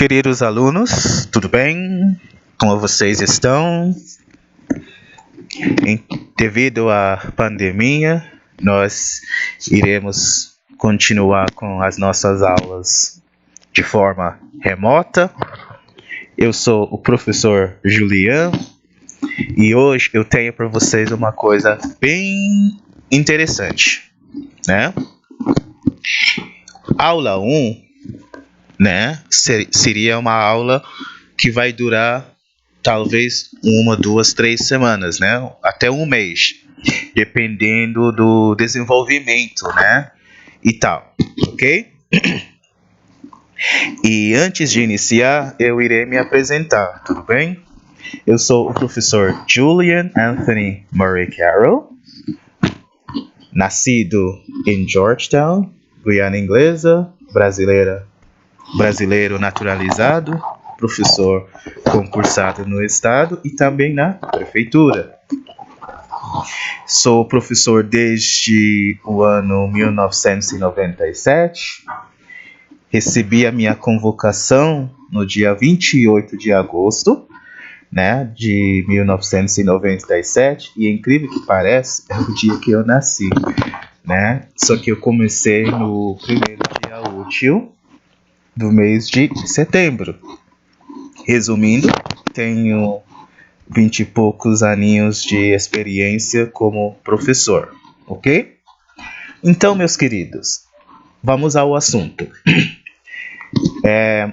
Queridos alunos, tudo bem? Como vocês estão? Devido à pandemia, nós iremos continuar com as nossas aulas de forma remota. Eu sou o professor Julian e hoje eu tenho para vocês uma coisa bem interessante, né? Aula 1, né, seria uma aula que vai durar talvez 1, 2, 3 semanas, né? Até um mês, dependendo do desenvolvimento, né? E tal, ok? E antes de iniciar, eu irei me apresentar, tudo bem? Eu sou o professor Julian Anthony Murray Carroll, nascido em Georgetown, Guiana Inglesa, brasileiro naturalizado, professor concursado no estado e também na prefeitura. Sou professor desde o ano 1997. Recebi a minha convocação no dia 28 de agosto, né, de 1997, e incrível que pareça, é o dia que eu nasci, né? Só que eu comecei no primeiro dia útil do mês de setembro. Resumindo, tenho 20 e poucos aninhos de experiência como professor, ok? Então, meus queridos, vamos ao assunto.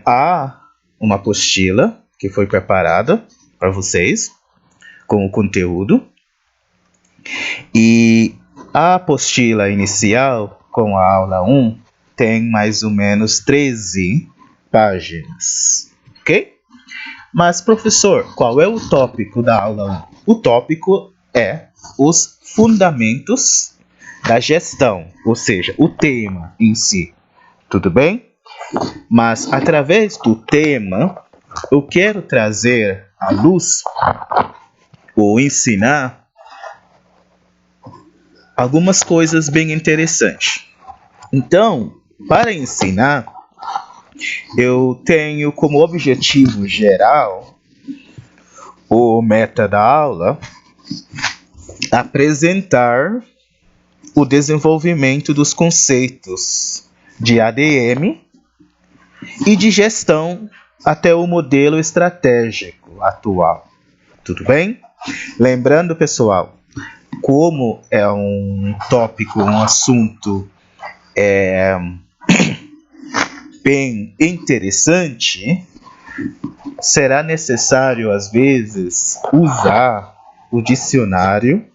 Há uma apostila que foi preparada para vocês com o conteúdo, e a apostila inicial com a aula 1 tem mais ou menos 13 páginas, ok? Mas, professor, qual é o tópico da aula 1? O tópico é os fundamentos da gestão, ou seja, o tema em si, tudo bem? Mas, através do tema, eu quero trazer à luz ou ensinar algumas coisas bem interessantes. Então, para ensinar, eu tenho como objetivo geral, ou meta da aula, apresentar o desenvolvimento dos conceitos de ADM e de gestão até o modelo estratégico atual. Tudo bem? Lembrando, pessoal, como é um tópico, um assunto bem interessante, será necessário, às vezes, usar o dicionário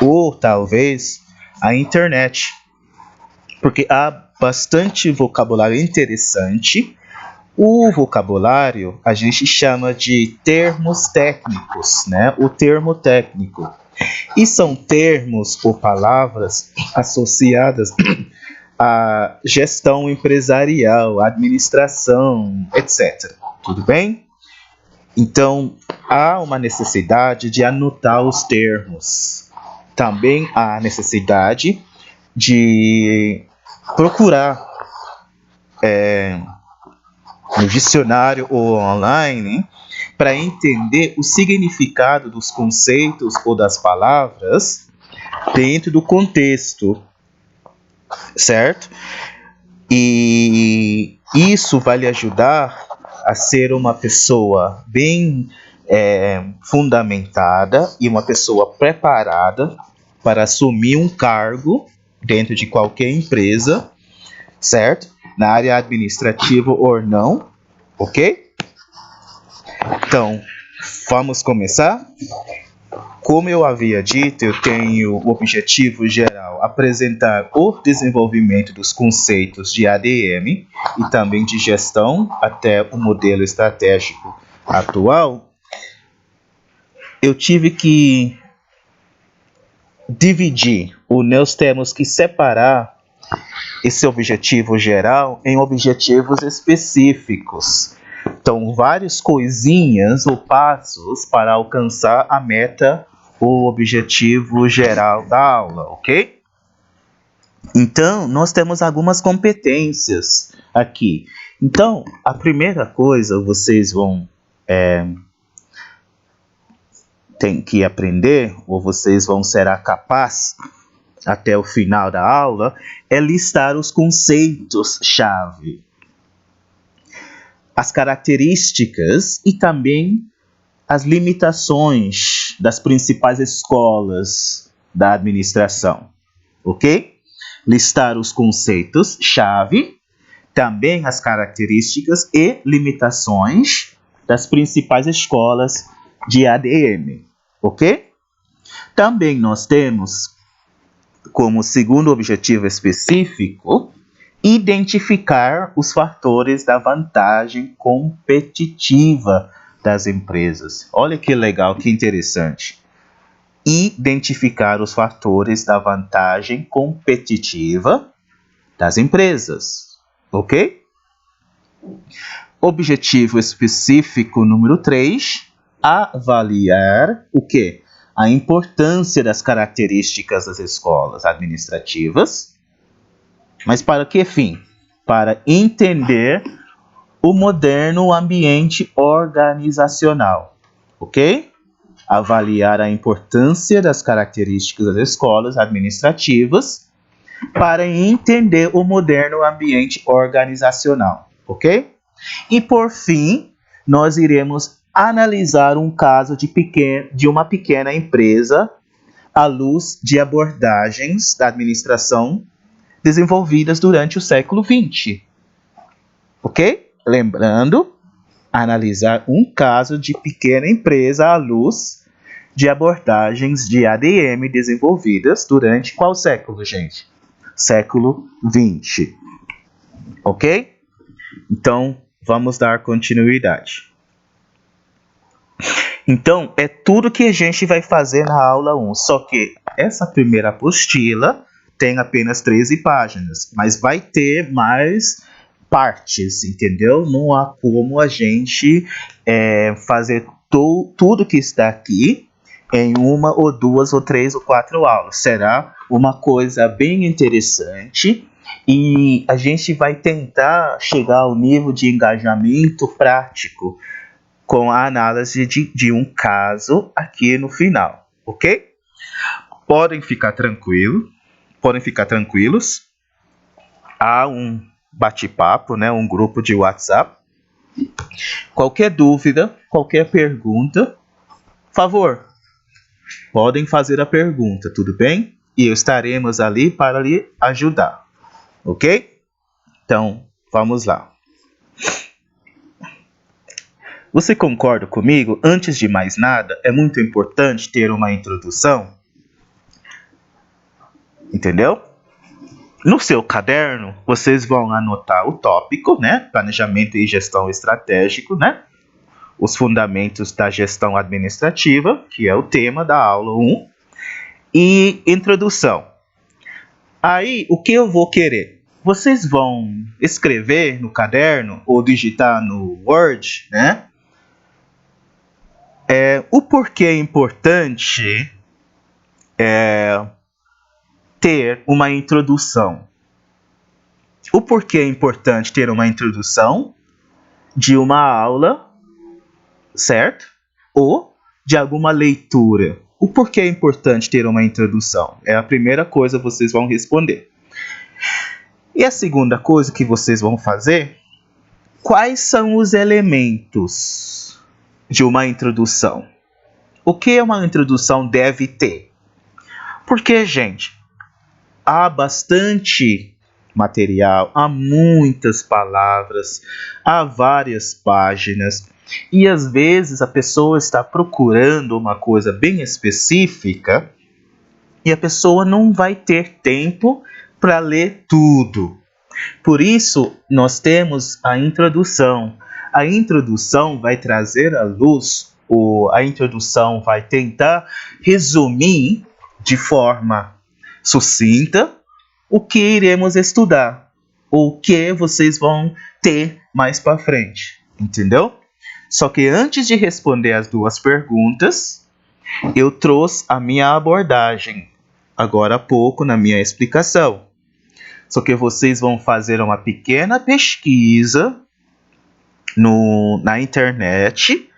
ou talvez a internet, porque há bastante vocabulário interessante. O vocabulário a gente chama de termos técnicos, né? O termo técnico. E são termos ou palavras associadas à gestão empresarial, administração, etc. Tudo bem? Então, há uma necessidade de anotar os termos. Também há necessidade de procurar no dicionário ou online para entender o significado dos conceitos ou das palavras dentro do contexto, certo? E isso vai lhe ajudar a ser uma pessoa bem fundamentada e uma pessoa preparada para assumir um cargo dentro de qualquer empresa, certo? Na área administrativa ou não, ok? Então, vamos começar? Como eu havia dito, eu tenho o objetivo geral apresentar o desenvolvimento dos conceitos de ADM e também de gestão até o modelo estratégico atual. Eu tive que dividir, ou nós temos que separar esse objetivo geral em objetivos específicos. Então, várias coisinhas ou passos para alcançar a meta ou objetivo geral da aula, ok? Então, nós temos algumas competências aqui. Então, a primeira coisa vocês vão tem que aprender, ou vocês vão ser capazes até o final da aula, é listar os conceitos-chave, as características e também as limitações das principais escolas da administração, ok? Listar os conceitos-chave, também as características e limitações das principais escolas de ADM, ok? Também nós temos como segundo objetivo específico identificar os fatores da vantagem competitiva das empresas. Olha que legal, que interessante. Identificar os fatores da vantagem competitiva das empresas, ok? Objetivo específico número 3, avaliar o quê? A importância das características das escolas administrativas. Mas para que fim? Para entender o moderno ambiente organizacional, ok? Avaliar a importância das características das escolas administrativas para entender o moderno ambiente organizacional, ok? E por fim, nós iremos analisar um caso de uma pequena empresa à luz de abordagens da administração desenvolvidas durante o século XX, ok? Lembrando, analisar um caso de pequena empresa à luz de abordagens de ADM desenvolvidas durante qual século, gente? Século XX, ok? Então, vamos dar continuidade. Então, é tudo que a gente vai fazer na aula 1, só que essa primeira apostila tem apenas 13 páginas, mas vai ter mais partes, entendeu? Não há como a gente fazer tudo que está aqui em uma ou duas ou três ou quatro aulas. Será uma coisa bem interessante e a gente vai tentar chegar ao nível de engajamento prático com a análise de um caso aqui no final, ok? Podem ficar tranquilos. Há um bate-papo, né? Um grupo de WhatsApp. Qualquer dúvida, qualquer pergunta, favor, podem fazer a pergunta, tudo bem? E estaremos ali para lhe ajudar, ok? Então, vamos lá. Você concorda comigo? Antes de mais nada, é muito importante ter uma introdução. Entendeu? No seu caderno, vocês vão anotar o tópico, né? Planejamento e gestão estratégico, né? Os fundamentos da gestão administrativa, que é o tema da aula 1. E introdução. Aí, o que eu vou querer? Vocês vão escrever no caderno ou digitar no Word, né? O porquê é importante ter uma introdução. O porquê é importante ter uma introdução de uma aula, certo? Ou de alguma leitura. O porquê é importante ter uma introdução? É a primeira coisa que vocês vão responder. E a segunda coisa que vocês vão fazer, quais são os elementos de uma introdução? O que uma introdução deve ter? Porque, gente, há bastante material, há muitas palavras, há várias páginas, e às vezes a pessoa está procurando uma coisa bem específica e a pessoa não vai ter tempo para ler tudo. Por isso, nós temos a introdução. A introdução vai trazer à luz, a introdução vai tentar resumir de forma sucinta o que iremos estudar, ou o que vocês vão ter mais para frente, entendeu? Só que antes de responder as duas perguntas, eu trouxe a minha abordagem, agora há pouco na minha explicação. Só que vocês vão fazer uma pequena pesquisa na internet.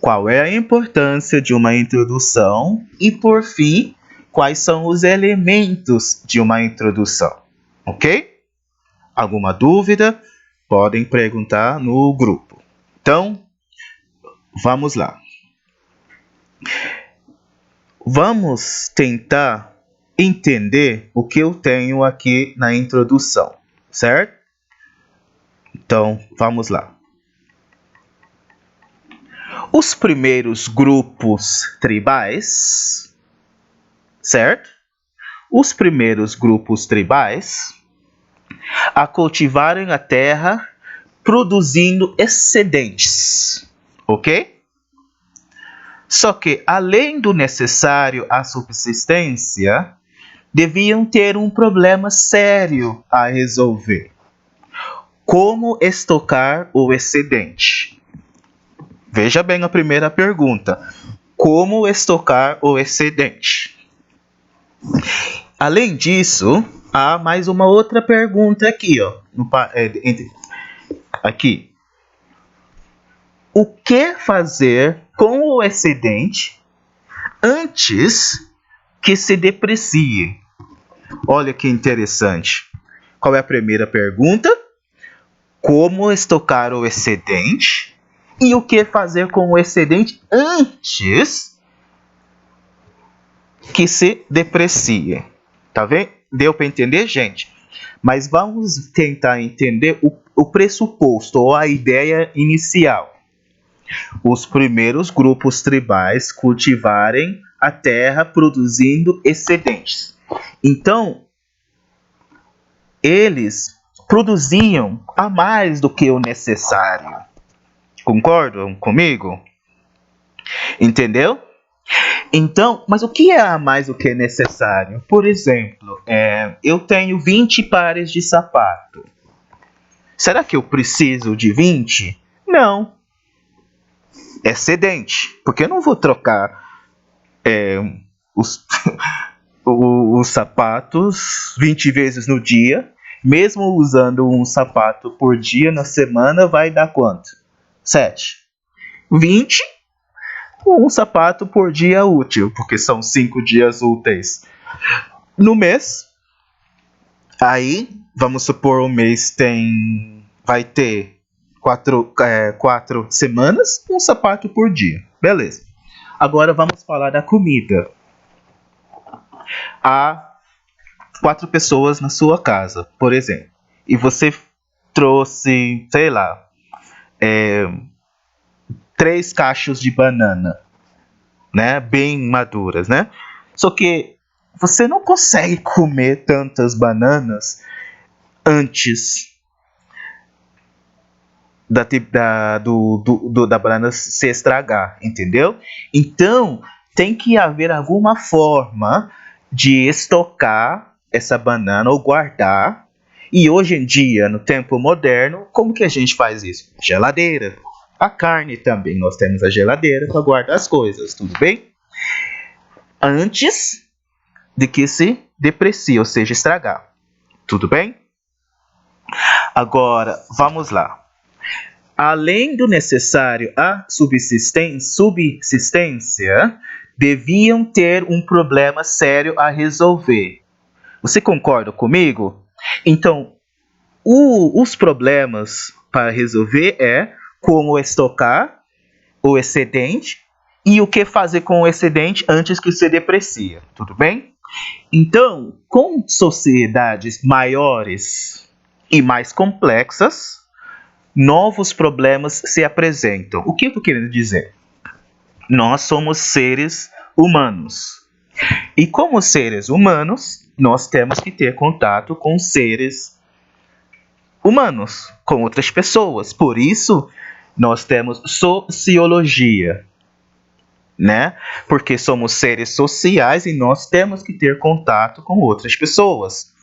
Qual é a importância de uma introdução? E, por fim, quais são os elementos de uma introdução? Ok? Alguma dúvida? Podem perguntar no grupo. Então, vamos lá. Vamos tentar entender o que eu tenho aqui na introdução, certo? Então, vamos lá. Os primeiros grupos tribais, certo? Os primeiros grupos tribais a cultivarem a terra produzindo excedentes, ok? Só que, além do necessário à subsistência, deviam ter um problema sério a resolver. Como estocar o excedente? Veja bem a primeira pergunta. Como estocar o excedente? Além disso, há mais uma outra pergunta aqui, ó. Aqui. O que fazer com o excedente antes que se deprecie? Olha que interessante. Qual é a primeira pergunta? Como estocar o excedente? E o que fazer com o excedente antes que se deprecie? Tá vendo? Deu para entender, gente? Mas vamos tentar entender o pressuposto ou a ideia inicial. Os primeiros grupos tribais cultivarem a terra produzindo excedentes. Então, eles produziam a mais do que o necessário. Concordam comigo? Entendeu? Então, mas o que é a mais do que necessário? Por exemplo, eu tenho 20 pares de sapato. Será que eu preciso de 20? Não. Excedente. Porque eu não vou trocar os sapatos 20 vezes no dia. Mesmo usando um sapato por dia na semana, vai dar quanto? 7. 20, um sapato por dia útil, porque são 5 dias úteis no mês. Aí, vamos supor, o mês vai ter 4 semanas, um sapato por dia. Beleza. Agora vamos falar da comida. Há 4 pessoas na sua casa, por exemplo. E você trouxe, sei lá, 3 cachos de banana, né? Bem maduras, né? Só que você não consegue comer tantas bananas antes da banana se estragar, entendeu? Então, tem que haver alguma forma de estocar essa banana ou guardar. E hoje em dia, no tempo moderno, como que a gente faz isso? Geladeira. A carne também, nós temos a geladeira para guardar as coisas, tudo bem? Antes de que se deprecie, ou seja, estragar. Tudo bem? Agora, vamos lá. Além do necessário à subsistência, deviam ter um problema sério a resolver. Você concorda comigo? Então, os problemas para resolver como estocar o excedente e o que fazer com o excedente antes que se deprecie. Tudo bem? Então, com sociedades maiores e mais complexas, novos problemas se apresentam. O que eu estou querendo dizer? Nós somos seres humanos. E como seres humanos, nós temos que ter contato com seres humanos, com outras pessoas. Por isso, nós temos sociologia, né? Porque somos seres sociais e nós temos que ter contato com outras pessoas.